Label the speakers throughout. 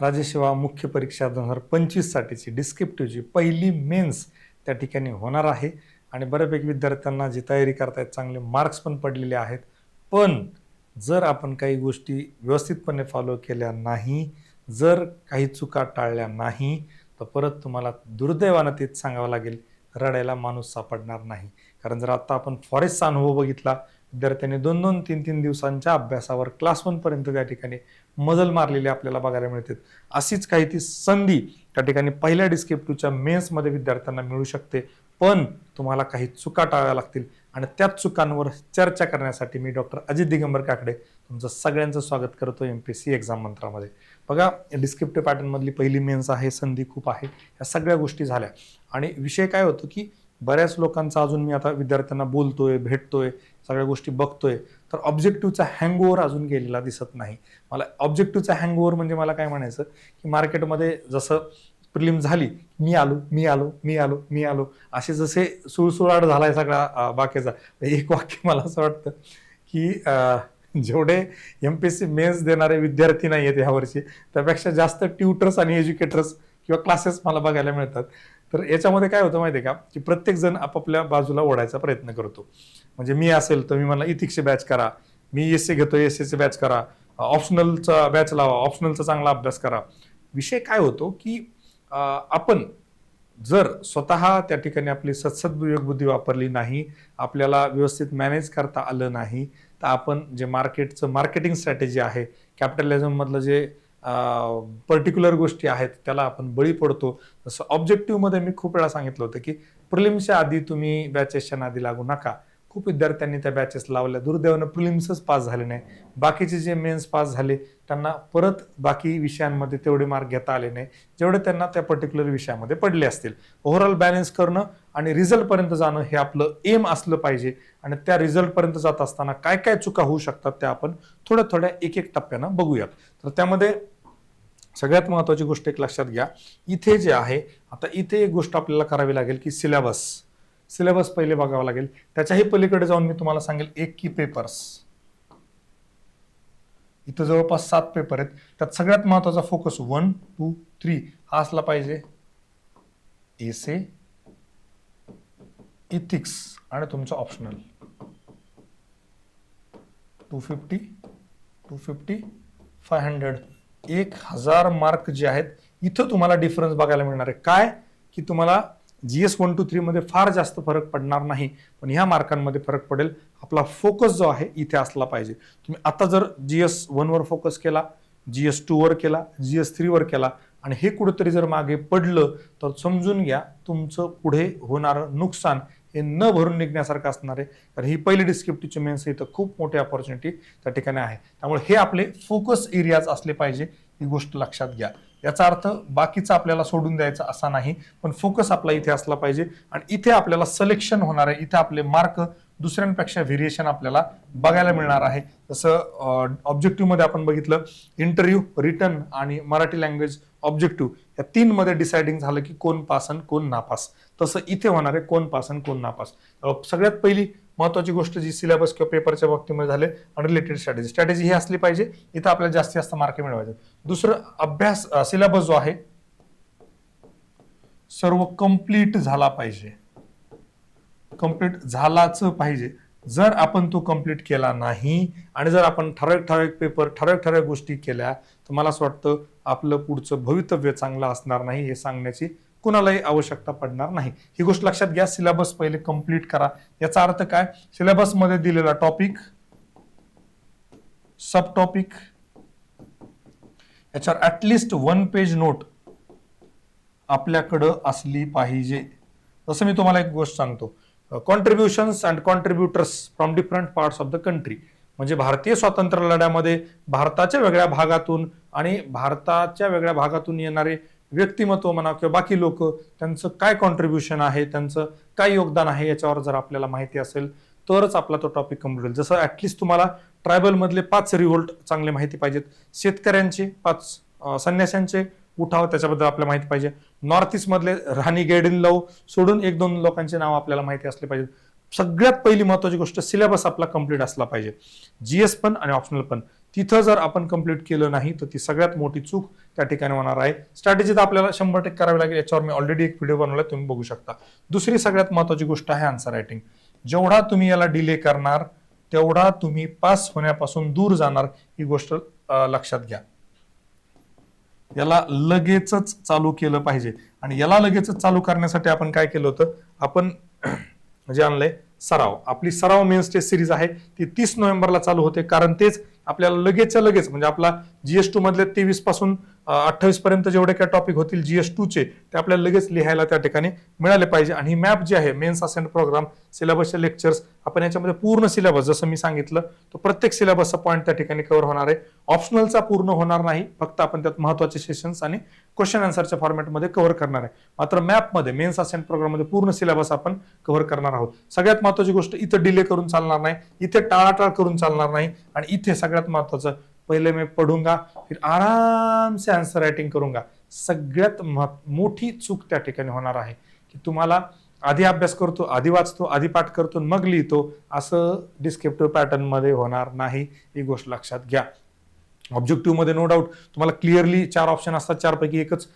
Speaker 1: राजसेवा मुख्य परीक्षा 2025 साठीची डिस्क्रिप्टिव्हची पहिली मेन्स त्या ठिकाणी होणार आहे आणि बऱ्यापैकी विद्यार्थ्यांना जी तयारी करतायत चांगले मार्क्स पण पडलेले आहेत. पण जर आपण काही गोष्टी व्यवस्थितपणे फॉलो केल्या नाही, जर काही चुका टाळल्या नाही, तर परत तुम्हाला दुर्दैवानं तेच सांगावं लागेल, रडायला माणूस सापडणार नाही. कारण जर आता आपण फॉरेस्टचा अनुभव बघितला, विद्यार्थ्यांनी 2-2, 3-3 दिवसांच्या अभ्यासावर क्लास 1 पर्यंत त्या ठिकाणी मजल मारलेली आपल्याला बघायला मिळते. अशीच काही ती संधी त्या ठिकाणी पहिल्या डिस्क्रिप्टिव्हच्या मेन्समध्ये विद्यार्थ्यांना मिळू शकते. पण तुम्हाला काही चुका टाळाव्या लागतील आणि त्याच चुकांवर चर्चा करण्यासाठी मी डॉक्टर अजित दिगंबर काकडे तुमचं सगळ्यांचं स्वागत करतो एमपीएससी एक्झाम मंत्रामध्ये. बघा, डिस्क्रिप्टिव्ह पॅटर्नमधली पहिली मेन्स आहे, संधी खूप आहे, या सगळ्या गोष्टी झाल्या. आणि विषय काय होतो की बऱ्याच लोकांचा अजून मी आता विद्यार्थ्यांना बोलतोय, भेटतोय, सगळ्या गोष्टी बघतोय, तर ऑब्जेक्टिव्हचा हँगओव्हर अजून गेलेला दिसत नाही मला. ऑब्जेक्टिव्हचा हँगओव्हर म्हणजे मला काय म्हणायचं की मार्केटमध्ये जसं प्रिलिम झाली, मी आलो मी आलो मी आलो मी आलो असे जसे सुळसुळाट झालाय सगळा बाकीचा. एक वाक्य मला असं वाटतं की जेवढे एमपीएससी मेन्स देणारे विद्यार्थी नाही आहेत यावर्षी, त्यापेक्षा जास्त ट्युटर्स आणि एज्युकेटर्स किंवा क्लासेस मला बघायला मिळतात. तर याच्यामध्ये काय होतं माहिती आहे का, की प्रत्येक जण आपापल्या बाजूला ओढायचा प्रयत्न करतो. म्हणजे मी असेल तर मी मला इथिक्सची बॅच करा, मी एसए घेतो एसएची बॅच करा, ऑप्शनलचा बॅच लावा, ऑप्शनलचा चांगला अभ्यास करा. विषय काय होतो की आपण जर स्वतः त्या ठिकाणी आपली सद्सद्विवेक बुद्धी वापरली नाही, आपल्याला व्यवस्थित मॅनेज करता आलं नाही, तर आपण जे मार्केटिंग स्ट्रॅटेजी आहे, कॅपिटलिझम मधलं जे पर्टिक्युलर गोष्टी आहेत त्याला आपण बळी पडतो. जसं ऑब्जेक्टिव्हमध्ये मी खूप वेळा सांगितलं होतं की प्रिलिम्सच्या आधी तुम्ही बॅचेसच्या नादी लागू नका. खूप विद्यार्थ्यांनी त्या बॅचेस लावल्या, दुर्दैवानं प्रिलिम्सच पास झाले नाही. बाकीचे जे मेन्स पास झाले त्यांना परत बाकी विषयांमध्ये तेवढे मार्क घेता आले नाही जेवढे त्यांना त्या पर्टिक्युलर विषयामध्ये पडले असतील. ओव्हरऑल बॅलन्स करणं आणि रिझल्टपर्यंत जाणं हे आपलं एम असलं पाहिजे. आणि त्या रिझल्टपर्यंत जात असताना काय काय चुका होऊ शकतात त्या आपण थोड्या थोड्या एक एक टप्प्यानं बघूयात. तर त्यामध्ये सगळ्यात महत्त्वाची गोष्ट एक लक्षात घ्या, इथे जे आहे आता इथे एक गोष्ट आपल्याला करावी लागेल की सिलेबस पहिले बघावं लागेल. त्याच्याही पलीकडे जाऊन मी तुम्हाला सांगेल एक की पेपर्स. इथं जवळपास 7 पेपर आहेत. त्यात सगळ्यात महत्वाचा फोकस 1, 2, 3 हा असला पाहिजे. एसे, इथिक्स आणि तुमचं ऑप्शनल. 250, 250, 500, 1000 मार्क जे आहेत इथं तुम्हाला डिफरन्स बघायला मिळणार आहे. काय की तुम्हाला GS 1 to 3 मध्ये फार जास्त फरक पडणार नाही, पण ह्या मार्कांमध्ये फरक पडेल. आपला फोकस जो आहे इथे असला पाहिजे. तुम्ही आता जर GS 1 वर फोकस केला, GS 2 वर केला, GS 3 वर केला आणि हे कुठेतरी जर मागे पडलं तर समजून घ्या तुमचं पुढे होणारं नुकसान हे न भरून निघण्यासारखं असणार आहे. कारण ही पहिली डिस्क्रिप्टिव्हची मेन्स इथं खूप मोठी अपॉर्च्युनिटी त्या ठिकाणी आहे. त्यामुळे हे आपले फोकस एरियाज असले पाहिजे, ही गोष्ट लक्षात घ्या. याचा अर्थ बाकीचा आपल्याला सोडून द्यायचा असा नाही, पण फोकस आपला इथे असला पाहिजे. आणि इथे आपल्याला सिलेक्शन होणार आहे, इथे आपले मार्क दुसऱ्यांपेक्षा व्हेरिएशन आपल्याला बघायला मिळणार आहे. जसं ऑब्जेक्टिव्ह मध्ये आपण बघितलं, इंटरव्ह्यू, रिटन आणि मराठी लँग्वेज ऑब्जेक्टिव्ह या 3 मध्ये डिसाइडिंग झालं की कोण पास आणि कोण नापास. तसं इथे होणार आहे कोण पास आणि कोण नापास. सगळ्यात पहिली महत्वाची गोष्ट जी सिलेबस किंवा पेपरच्या बाबतीमध्ये झाले अनरिलेटेड स्ट्रॅटेजी ही असली पाहिजे. इथं आपल्याला जास्तीत जास्त मार्क मिळवायचे. दुसरं, अभ्यास सिलेबस जो आहे सर्व कंप्लीट झाला पाहिजे, कंप्लीट झालाच पाहिजे. जर आपण तो कंप्लीट केला नाही आणि जर आपण ठराविक पेपर ठराविक गोष्टी केल्या तर मला असं वाटतं आपलं पुढचं भवितव्य चांगलं असणार नाही, हे सांगण्याची कुणालाही आवश्यकता पडणार नाही. ही गोष्ट लक्षात घ्या. सिलेबस पहिले कंप्लीट करा. याचा अर्थ काय, सिलेबस मध्ये दिलेला टॉपिक, सब टॉपिक, याच्यावर ऍटलिस्ट 1 पेज नोट आपल्याकडं असली पाहिजे. जसं मी तुम्हाला एक गोष्ट सांगतो, contributions and contributors from different parts of the country. म्हणजे भारतीय स्वातंत्र्य लढ्यामध्ये भारताच्या वेगळ्या भागातून आणि भारताच्या वेगळ्या भागातून येणारे व्यक्तिमत्व म्हणा किंवा बाकी लोक, त्यांचं काय कॉन्ट्रीब्युशन आहे, त्यांचं काय योगदान आहे, याच्यावर जर आपल्याला माहिती असेल तरच आपला तो टॉपिक कम्प्लीट होईल. जसं ऍटलिस्ट तुम्हाला ट्रायबल मधले 5 रिव्होल्ट चांगले माहिती पाहिजेत, शेतकऱ्यांचे 5, संन्याशांचे उठाव त्याच्याबद्दल आपल्याला माहिती पाहिजे, नॉर्थ ईस्ट मधले राणी गेडिनलव सोडून 1-2 लोकांचे नाव आपल्याला माहिती असले पाहिजे. सगळ्यात पहिली महत्वाची गोष्ट, सिलेबस आपला कंप्लीट असला पाहिजे. जीएस पण आणि ऑप्शनल पण. तिथं जर आपण कंप्लीट केलं नाही तर ती सगळ्यात मोठी चूक त्या ठिकाणी होणार आहे. स्ट्रॅटेजी तर आपल्याला 100% करावी लागेल, याच्यावर मी ऑलरेडी एक व्हिडिओ बनवला, तुम्ही बघू शकता. दुसरी सगळ्यात महत्वाची गोष्ट आहे आन्सर रायटिंग. जेवढा तुम्ही याला डिले करणार तेवढा तुम्ही पास होण्यापासून दूर जाणार, ही गोष्ट लक्षात घ्या. याला लगेचच चालू केलं पाहिजे आणि याला लगेचच चालू करण्यासाठी आपण काय केलं होतं, आपण म्हणजे आणलंय सराव. आपली सराव मेन्स टेस्ट सिरीज आहे ती 30 नोव्हेंबरला चालू होते, कारण तेच आपल्याला लगेचच्या लगेच म्हणजे आपला GS2 मधले 23 पासून 28 पर्यंत जेवढे काही टॉपिक होतील GS2 चे ते आपल्याला लगेच लिहायला त्या ठिकाणी मिळाले पाहिजे. आणि ही मॅप जी आहे मेन्स असेंट प्रोग्राम सिलेबसचे लेक्चर्स, आपण याच्यामध्ये पूर्ण सिलेबस जसं मी सांगितलं तो प्रत्येक सिलेबसचा पॉईंट त्या ठिकाणी कव्हर होणार आहे. ऑप्शनलचा पूर्ण होणार नाही, फक्त आपण त्यात महत्वाचे सेशन्स आणि क्वेश्चन आन्सरच्या फॉर्मॅटमध्ये कव्हर करणार आहे. मात्र मॅपमध्ये मेन्स असेंट प्रोग्राममध्ये पूर्ण सिलेबस आपण कव्हर करणार आहोत. सगळ्यात महत्वाची गोष्ट, इथे डिले करून चालणार नाही, इथे टाळाटाळ करून चालणार नाही, आणि इथे सगळ्यात महत्वाचं, पहिले मी पढूंगा फिर आराम से आंसर रायटिंग करूंगा. सगळ्यात मोठी चूक त्या ठिकाणी होणार आहे की तुम्हाला आधी अभ्यास करतो, आधी वाचतो, आधी पाठ करतो, मग लिहितो, असं डिस्क्रिप्टिव्ह पॅटर्न मध्ये होणार नाही, ही गोष्ट लक्षात घ्या. ऑब्जेक्टिव्ह मध्ये नो डाऊट तुम्हाला क्लिअरली 4 ऑप्शन असतात, 4 पैकी एकच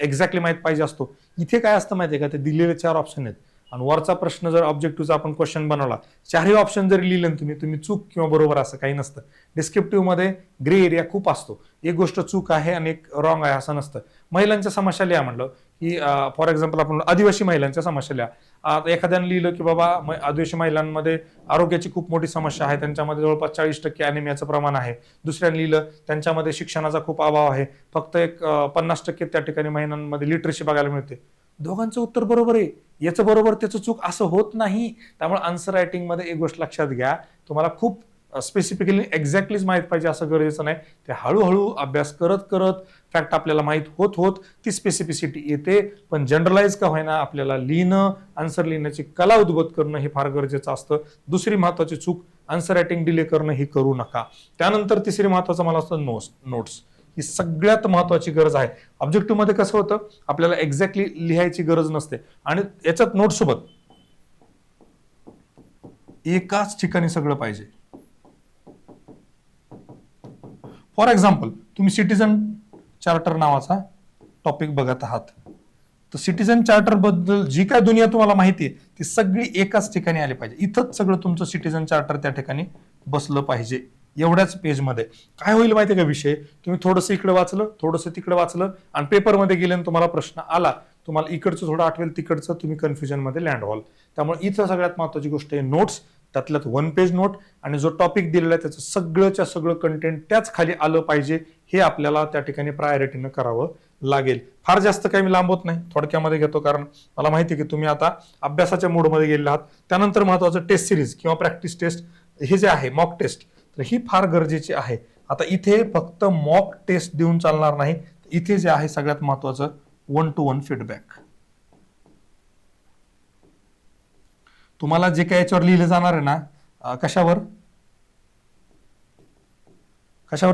Speaker 1: एक्झॅक्टली माहित पाहिजे असतो. इथे काय असतं माहितीये का, ते दिलेले 4 ऑप्शन आहेत आणि वरचा प्रश्न जर ऑब्जेक्टिव्हचा आपण क्वेश्चन बनवला, 4ही ऑप्शन जरी लिहिले तुम्ही चूक किंवा बरोबर असं काही नसतं. डिस्क्रिप्टिव्ह मध्ये ग्रे एरिया खूप असतो, एक गोष्ट चूक आहे आणि एक रॉंग आहे असं नसतं. महिलांच्या समस्या लिहा म्हणलं की फॉर एक्झाम्पल आपण आदिवासी महिलांच्या समस्या लिहा. एखाद्याने लिहिलं की बाबा आदिवासी महिलांमध्ये आरोग्याची खूप मोठी समस्या आहे, त्यांच्यामध्ये जवळपास 40% अॅनिमियाचं प्रमाण आहे. दुसऱ्याने लिहिलं त्यांच्यामध्ये शिक्षणाचा खूप अभाव आहे, फक्त एक 50% त्या ठिकाणी महिलांमध्ये लिटरसी बघायला मिळते. दोघांचं उत्तर बरोबर आहे, याचं बरोबर त्याचं चूक असं होत नाही. त्यामुळे आन्सर रायटिंग मध्ये एक गोष्ट लक्षात घ्या, तुम्हाला खूप स्पेसिफिकली एक्झॅक्टलीच माहित पाहिजे असं गरजेचं नाही. ते हळूहळू अभ्यास करत करत फॅक्ट आपल्याला माहित होत होत ती स्पेसिफिसिटी येते. पण जनरलाइज का होईना आपल्याला लिहिणं, आन्सर लिहिण्याची कला उद्भूत करणं हे फार गरजेचं असतं. दुसरी महत्वाची चूक, आन्सर रायटिंग डिले करणं ही करू नका. त्यानंतर तिसरी महत्वाचं मला असतं नोट्स. ही सगळ्यात महत्वाची गरज आहे. ऑब्जेक्टिव्ह मध्ये कसं होतं, आपल्याला एक्झॅक्टली लिहायची गरज नसते आणि याच्यात नोट सोबत एकाच ठिकाणी सगळं पाहिजे. फॉर एक्झाम्पल तुम्ही सिटीजन चार्टर नावाचा टॉपिक बघत आहात, तर सिटीजन चार्टर बद्दल जी काय दुनिया तुम्हाला माहिती आहे ती सगळी एकाच ठिकाणी आली पाहिजे. इथंच सगळं तुमचं सिटीजन चार्टर त्या ठिकाणी बसलं पाहिजे. एवढ्याच पेजमध्ये काय होईल माहितीये का विषय, तुम्ही थोडंसं इकडे वाचलं, थोडंसं तिकडे वाचलं आणि पेपरमध्ये गेले आणि तुम्हाला प्रश्न आला, तुम्हाला इकडचं थोडं आठवेल, तिकडचं तुम्ही कन्फ्युजन मध्ये लँड व्हाल. त्यामुळे इथं सगळ्यात महत्वाची गोष्ट आहे नोट्स. त्यातल्यात 1 पेज नोट आणि जो टॉपिक दिलेला आहे त्याचं सगळंच्या सगळं कंटेंट त्याच खाली आलं पाहिजे, हे आपल्याला त्या ठिकाणी प्रायोरिटीनं करावं लागेल. फार जास्त काही मी लांबवत नाही, थोडक्यामध्ये घेतो, कारण मला माहिती आहे की तुम्ही आता अभ्यासाच्या मूडमध्ये गेले आहात. त्यानंतर महत्वाचं टेस्ट सिरीज किंवा प्रॅक्टिस टेस्ट हे जे आहे मॉक टेस्ट, तर ही फार गरजेची आहे. आता इथे फक्त मॉक टेस्ट देऊन चालणार नाही, इथे जे आहे सगळ्यात महत्वाचं 1-to-1 फीडबॅक. तुम्हाला जे काही याच्यावर लिहिलं जाणार आहे ना, कशावर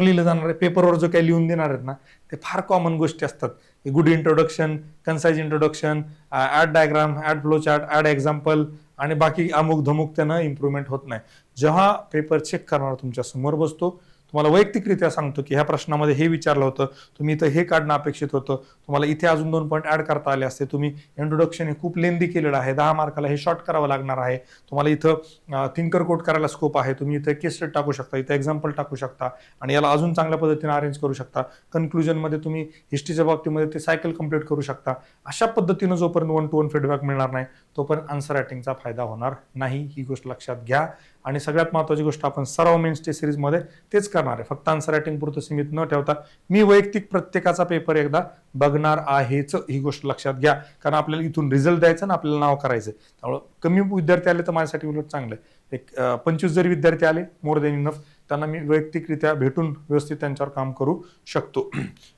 Speaker 1: लिहिलं जाणार आहे, पेपरवर जो काही लिहून देणार आहेत ना, ते फार कॉमन गोष्टी असतात. Good introduction, concise introduction, add diagram, add flow chart, add example आणि बाकी अमुक धमुक, त्यानं इम्प्रुव्हमेंट होत नाही. जेव्हा पेपर चेक करणार तुमच्या समोर बसतो, तुम्हाला वैयक्तिकरित्या सांगतो की ह्या प्रश्नामध्ये हे विचारलं होतं, तुम्ही इथं हे काढणं अपेक्षित होतं, तुम्हाला इथे अजून 2 पॉईंट ऍड करता आले असते, तुम्ही इंट्रोडक्शन हे खूप लेंदी केलेलं आहे, 10 मार्काला हे शॉर्ट करावं लागणार आहे, तुम्हाला इथं थिंकर कोट करायला स्कोप आहे, तुम्ही इथे केस स्टडी टाकू शकता, इथे एक्झाम्पल टाकू शकता आणि याला अजून चांगल्या पद्धतीने अरेंज करू शकता. कन्क्लुजन मध्ये तुम्ही हिस्ट्रीच्या बाबतीमध्ये ते सायकल कंप्लीट करू शकता. अशा पद्धतीनं जोपर्यंत 1-to-1 फीडबॅक मिळणार नाही तोपर्यंत आन्सर रायटिंगचा फायदा होणार नाही, ही गोष्ट लक्षात घ्या. आणि सगळ्यात महत्वाची गोष्ट, आपण सराव मेन्स टेस्ट सिरीज मध्ये तेच करणार आहे, फक्त आन्सर रायटिंग पुरतं सीमित न ठेवता मी वैयक्तिक प्रत्येकाचा पेपर एकदा बघणार आहेच, ही गोष्ट लक्षात घ्या. कारण आपल्याला इथून रिझल्ट द्यायचा ना, आपल्याला नाव करायचं. त्यामुळे कमी विद्यार्थी आले तर माझ्यासाठी उलट चांगलं आहे. एक 25 जरी विद्यार्थी आले, मोर देन इनफ, त्यांना मी वैयक्तिकरित्या भेटून व्यवस्थित त्यांच्यावर काम करू शकतो.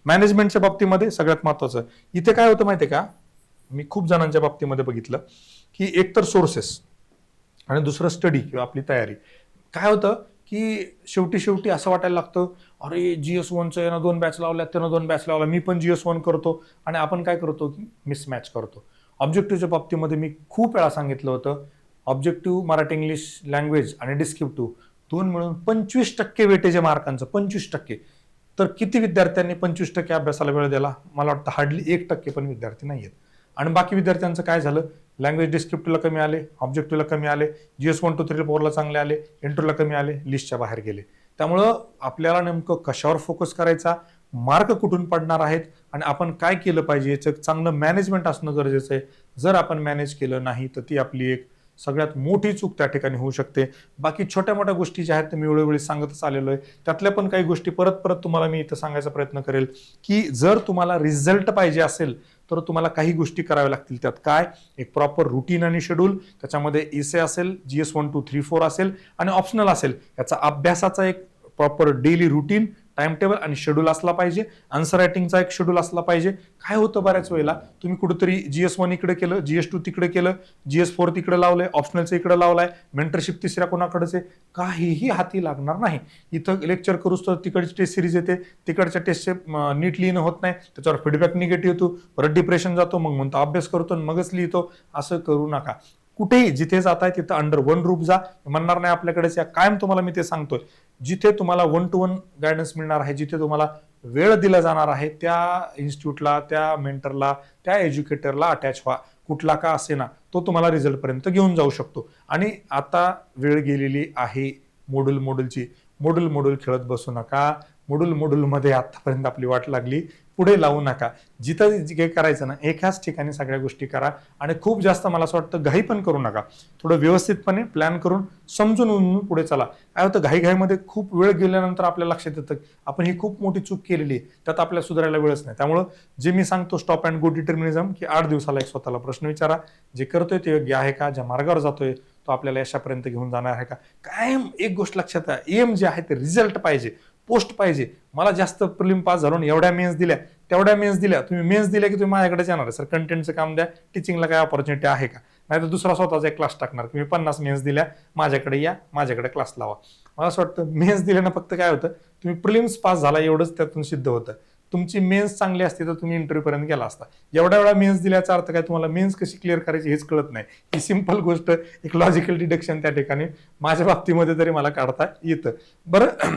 Speaker 1: मॅनेजमेंटच्या बाबतीमध्ये सगळ्यात महत्वाचं इथे काय होतं माहितीये का, मी खूप जणांच्या बाबतीमध्ये बघितलं की एकतर सोर्सेस आणि दुसरं स्टडी किंवा आपली तयारी. काय होतं की शेवटी असं वाटायला लागतं, अरे GS1चं यानं 2 बॅच लावल्या, त्यानं 2 बॅच लावल्या, मी पण GS1 करतो, आणि आपण काय करतो की मिसमॅच करतो. ऑब्जेक्टिव्हच्या बाबतीमध्ये मी खूप वेळा सांगितलं होतं, ऑब्जेक्टिव्ह मराठी इंग्लिश लँग्वेज आणि डिस्क्रिप्टिव्ह 2 मिळून 25% वेटेज आहे मार्कांचं, 25%. तर किती विद्यार्थ्यांनी 25% अभ्यासाला वेळ दिला? मला वाटतं हार्डली 1% पण विद्यार्थी नाही आहेत. आणि बाकी विद्यार्थ्यांचं काय झालं? लँग्वेज डिस्क्रिप्टिव्हला कमी आले, ऑब्जेक्टिव्हला कमी आले, GS 1 2 3 4 ला चांगले आले, इंटरव्ह्यूला कमी आले, लिस्टच्या बाहेर गेले. त्यामुळं आपल्याला नेमकं कशावर फोकस करायचा, मार्क कुठून पडणार आहेत आणि आपण काय केलं पाहिजे याचं चांगलं मॅनेजमेंट असणं गरजेचं आहे. जर आपण मॅनेज केलं नाही तर ती आपली एक सगळ्यात मोठी चूक त्या ठिकाणी होऊ शकते. बाकी छोट्या मोठ्या गोष्टी ज्या आहेत मी वेळोवेळी सांगतच आलेलो आहे. त्यातल्या पण काही गोष्टी परत परत तुम्हाला मी इथं सांगायचा प्रयत्न करेल की जर तुम्हाला रिझल्ट पाहिजे असेल तर तुम्हाला काही गोष्टी कराव्या लागतील. त्यात काय? एक प्रॉपर रुटीन आणि शेड्यूल, त्याच्यामध्ये इसे असेल, GS 1 2 3 4 असेल आणि ऑप्शनल असेल. याचा अभ्यासाचा एक proper daily routine, time table आणि शेड्यूल असला पाहिजे. आन्सर रायटिंगचा एक शेड्यूल असला पाहिजे. काय होतं बऱ्याच वेळेला तुम्ही कुठेतरी GS 1 इकडे केलं, GS 2 तिकडे केलं, GS 4 तिकडे लावलंय, ऑप्शनलचं इकडे लावलाय, मेंटरशिप तिसऱ्या कोणाकडेच आहे, काहीही हाती लागणार नाही. इथं लेक्चर करूच तर तिकडची टेस्ट सिरीज येते, तिकडच्या टेस्टचे नीट लिहिणं होत नाही, त्याच्यावर फीडबॅक निगेटिव्ह येतो, परत डिप्रेशन जातो, मग म्हणतो अभ्यास करतो आणि मगच लिहितो. असं करू नका. कुठेही जिथे जाताय तिथं अंडर वन रूप जा. म्हणणार नाही आपल्याकडेच या, कायम तुम्हाला मी ते सांगतोय. जिथे तुम्हाला 1 to 1 गायडन्स मिळणार आहे, जिथे तुम्हाला वेळ दिला जाणार आहे, त्या इन्स्टिट्यूटला, त्या मेंटरला, त्या एज्युकेटरला अटॅच व्हा. कुठला का असे ना, तो तुम्हाला रिझल्ट पर्यंत घेऊन जाऊ शकतो. आणि आता वेळ गेलेली आहे मॉड्यूलची. मॉड्यूल खेळत बसू नका. मॉड्यूलमध्ये आतापर्यंत आपली वाट लागली, पुढे लावू नका. जिथं जे करायचं ना एकाच ठिकाणी सगळ्या गोष्टी करा आणि खूप जास्त मला असं वाटतं घाई पण करू नका. थोडं व्यवस्थितपणे प्लॅन करून समजून पुढे चला. काय होतं, घाईमध्ये खूप वेळ गेल्यानंतर आपल्या लक्षात येतं आपण ही खूप मोठी चूक केलेली आहे, त्यात आपल्याला सुधारायला वेळच नाही. त्यामुळं जे मी सांगतो स्टॉप अँड गो डिटर्मिनिझम, की 8 दिवसाला एक स्वतःला प्रश्न विचारा, जे करतोय ते योग्य आहे का, ज्या मार्गावर जातोय तो आपल्याला यशापर्यंत घेऊन जाणार आहे का. कायम एक गोष्ट लक्षात आहे, एम जे आहे ते रिझल्ट पाहिजे, पोस्ट पाहिजे. मला जास्त प्रिलिम पास झालो, एवढ्या मेन्स दिल्या, तेवढ्या मेन्स दिल्या. तुम्ही मेन्स दिल्या की तुम्ही माझ्याकडेच येणार आहे, सर कंटेंटचं काम द्या, टीचिंगला काय ऑपॉर्च्युनिटी आहे का, नाही तर दुसरा स्वतःचा एक क्लास टाकणार की मी 50 मेन्स दिल्या, माझ्याकडे या, माझ्याकडे क्लास लावा. मला असं वाटतं मेन्स दिल्यानं फक्त काय होतं, तुम्ही प्रिलिम्स पास झाला एवढंच त्यातून सिद्ध होतं. तुमची मेन्स चांगली असते तर तुम्ही इंटरव्ह्यू पर्यंत गेला असता. एवढ्या वेळा मेन्स दिल्याचा अर्थ काय, तुम्हाला मेन्स कशी क्लिअर करायची हेच कळत नाही. ही सिंपल गोष्ट, एक लॉजिकल डिडक्शन त्या ठिकाणी माझ्या बाबतीमध्ये तरी मला काढता येतं. बरं,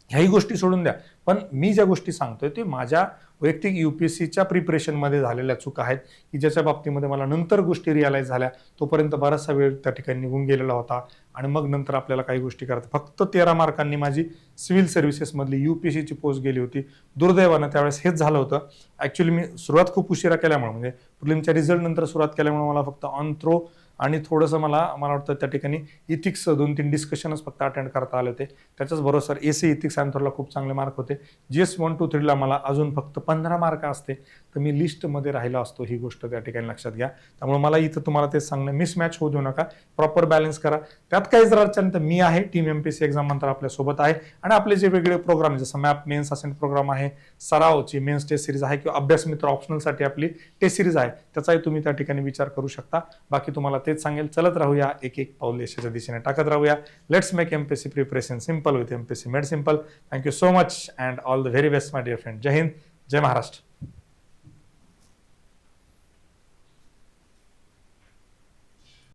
Speaker 1: ह्याही गोष्टी सोडून द्या, पण मी ज्या गोष्टी सांगतोय ते माझ्या वैयक्तिक UPSCच्या प्रिपरेशनमध्ये झालेल्या चुका आहेत की ज्याच्या बाबतीमध्ये मला नंतर गोष्टी रिअलाइज झाल्या. तोपर्यंत बराचसा वेळ त्या ठिकाणी निघून गेलेला होता आणि मग नंतर आपल्याला काही गोष्टी करतात. फक्त 13 मार्कांनी माझी सिव्हिल सर्व्हिसेसमधली UPSCची पोस्ट गेली होती. दुर्दैवानं त्यावेळेस हेच झालं होतं. ॲक्च्युली मी सुरुवात खूप उशिरा केल्यामुळे, म्हणजे प्रिलिमच्या रिझल्ट नंतर सुरुवात केल्यामुळे मला फक्त ऑन थ्रो आणि थोडंसं मला वाटतं त्या ठिकाणी इथिक्स 2-3 डिस्कशनच फक्त अटेंड करता आले होते. त्याच्याच बरोबर AC इथिक्स अँथरला खूप चांगले मार्क होते. GS 1 2 3 ला मला अजून फक्त 15 मार्क असते तर मी लिस्टमध्ये राहिला असतो. ही गोष्ट त्या ठिकाणी लक्षात घ्या. त्यामुळे मला इथं तुम्हाला तेच सांगणं, मिसमॅच होऊ देऊ नका, प्रॉपर बॅलन्स करा. त्यात काही जर अडचण तर मी आहे, टीम MPSC एक्झाम नंतर आपल्यासोबत आहे. आणि आपले जे वेगळे प्रोग्राम जसं मॅप मेन्स असेंट प्रोग्राम आहे, सरावची मेन्स टेस्ट सिरीज आहे, किंवा अभ्यास मित्र ऑप्शनलसाठी आपली टेस्ट सिरीज आहे, त्याचाही तुम्ही त्या ठिकाणी विचार करू शकता. बाकी तुम्हाला तेच सांगेल, चलत राहूया, एक पाऊल यशाच्या दिशेने टाकत राहूया. Let's make MPSC preparation simple with MPSC made simple. Thank you so much and all the very best my dear friend. जय हिंद, जय महाराष्ट्र.